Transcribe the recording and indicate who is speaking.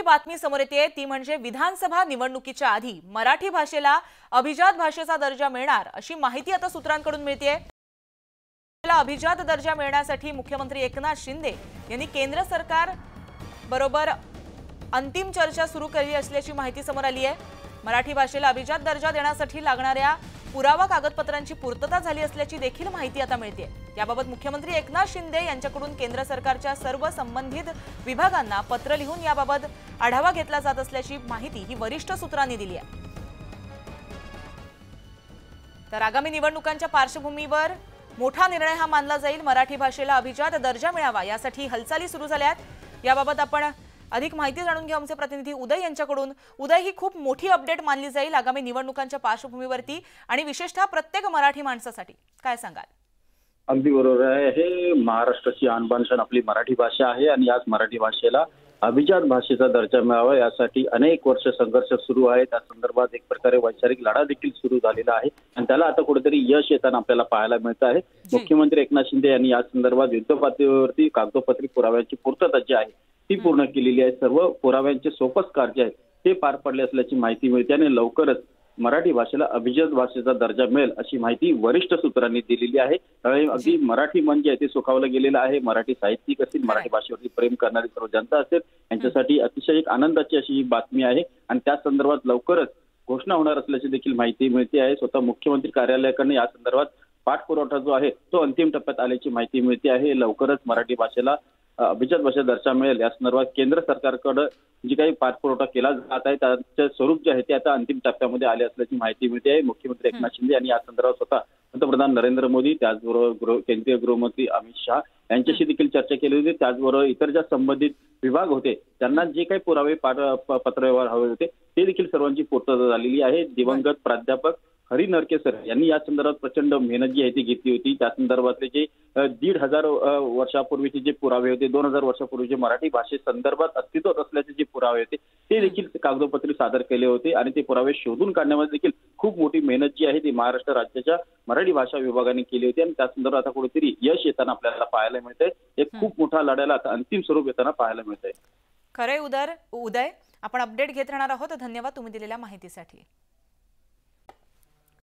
Speaker 1: बातमी समोर येते ती म्हणजे विधानसभा निवडणुकीच्या आधी मराठी भाषेला अभिजात भाषेचा दर्जा मिळणार अशी माहिती आता सूत्रांकडून मिळतेय। अभिजात दर्जा मिळण्यासाठी मुख्यमंत्री एकनाथ शिंदे यांनी केंद्र सरकार बरोबर अंतिम चर्चा सुरू केली असल्याची माहिती समोर आली आहे। मराठी भाषेला अभिजात दर्जा देण्यासाठी लागणाऱ्या पुरावा कागदपत्रांची पूर्तता झाली असल्याची देखील माहिती आता मिळते। याबाबत मुख्यमंत्री एकनाथ शिंदे यांच्याकडून केंद्र सरकारच्या सर्व संबंधित विभागांना पत्र लिहून याबाबत आढावा घेतला जात असल्याची माहिती ही वरिष्ठ सूत्रांनी दिली आहे। तर आगामी निवडणुकांच्या पार्श्वभूमीवर मोठा निर्णय हा मानला जाईल। मराठी भाषेला अभिजात दर्जा मिळावा यासाठी हालचाली सुरू झाल्या आहेत। याबाबत आपण अधिक माहिती जाणून घेऊ आमचे प्रतिनिधी उदय यांच्याकडून। उदय, ही खूप मोठी अपडेट मानली जाईल आगामी निवडणुकांच्या पार्श्वभूमीवरती आणि विशेषतः प्रत्येक मराठी माणसासाठी, काय सांगाल?
Speaker 2: अगदी बरोबर आहे। हे महाराष्ट्राची आणबाण आपली मराठी भाषा आहे आणि याच मराठी भाषेला अभिजात भाषेचा दर्जा मिळावा यासाठी अनेक वर्ष संघर्ष सुरू आहे। त्या संदर्भात एक प्रकारे वैचारिक लढा देखील सुरू झालेला आहे आणि त्याला आता कुठेतरी यश येताना आपल्याला पाहायला मिळत आहे। मुख्यमंत्री एकनाथ शिंदे यांनी या संदर्भात युद्धपातळीवरती कागदोपत्री पुराव्यांची पूर्तता जी आहे ती पूर्ण केलेली आहे। सर्व पुराव्यांचे सोपस्कार कार्य आहे ते पार पडले असल्याची माहिती मिळते आणि लवकरच मराठी भाषेला अभिजात भाषेचा दर्जा मिळेल अशी माहिती वरिष्ठ सूत्रांनी दिलेली आहे। अगदी मराठी मन जे आहे ते सुखावलं गेलेलं आहे। मराठी साहित्यिक असतील, मराठी भाषेवरती प्रेम करणारी सर्व जनता असेल यांच्यासाठी अतिशय एक आनंदाची अशी ही बातमी आहे आणि त्या संदर्भात लवकरच घोषणा होणार असल्याची देखील माहिती मिळते आहे। स्वतः मुख्यमंत्री कार्यालयाकडून या संदर्भात पाठपुरावा जो आहे तो अंतिम टप्प्यात आल्याची माहिती मिळते आहे। लवकरच मराठी भाषेला अभिजात भाषा दर्जा मिळेल या संदर्भात केंद्र सरकारकडे जी काही पाठपुरावा केला जात आहे त्याचे स्वरूप जे आहे ते आता अंतिम टप्प्यामध्ये आले असल्याची माहिती मिळते आहे। मुख्यमंत्री एकनाथ शिंदे यांनी या संदर्भात स्वतः पंतप्रधान नरेंद्र मोदी, त्याचबरोबर केंद्रीय गृहमंत्री अमित शहा यांच्याशी देखील चर्चा केली होती। त्याचबरोबर इतर ज्या संबंधित विभाग होते त्यांना जे काही पुरावे पत्रव्यवहार हवे होते ते देखील सर्वांची पूर्तता झालेली आहे। दिवंगत प्राध्यापक हरी नरके सर यांनी या संदर्भात प्रचंड मेहनत जी आहे ती घेतली होती। त्या संदर्भातले जे 1,500 वर्षापूर्वीचे जे पुरावे होते, 2,000 वर्षापूर्वीचे मराठी भाषे संदर्भात अस्तित्वात असल्याचे जे पुरावे होते ते देखील कागदोपत्री सादर केले होते आणि ते पुरावे शोधून काढण्यामध्ये देखील खूप मोठी मेहनत जी आहे ती महाराष्ट्र राज्याच्या मराठी भाषा विभागाने केली होती आणि त्या संदर्भात आता कुठेतरी यश येताना आपल्याला पाहायला मिळतंय। एक खूप मोठा लढ्याला आता अंतिम स्वरूप येताना पाहायला मिळतंय।
Speaker 1: खरे उदय, आपण अपडेट घेत राहणार आहोत। धन्यवाद तुम्ही दिलेल्या माहितीसाठी।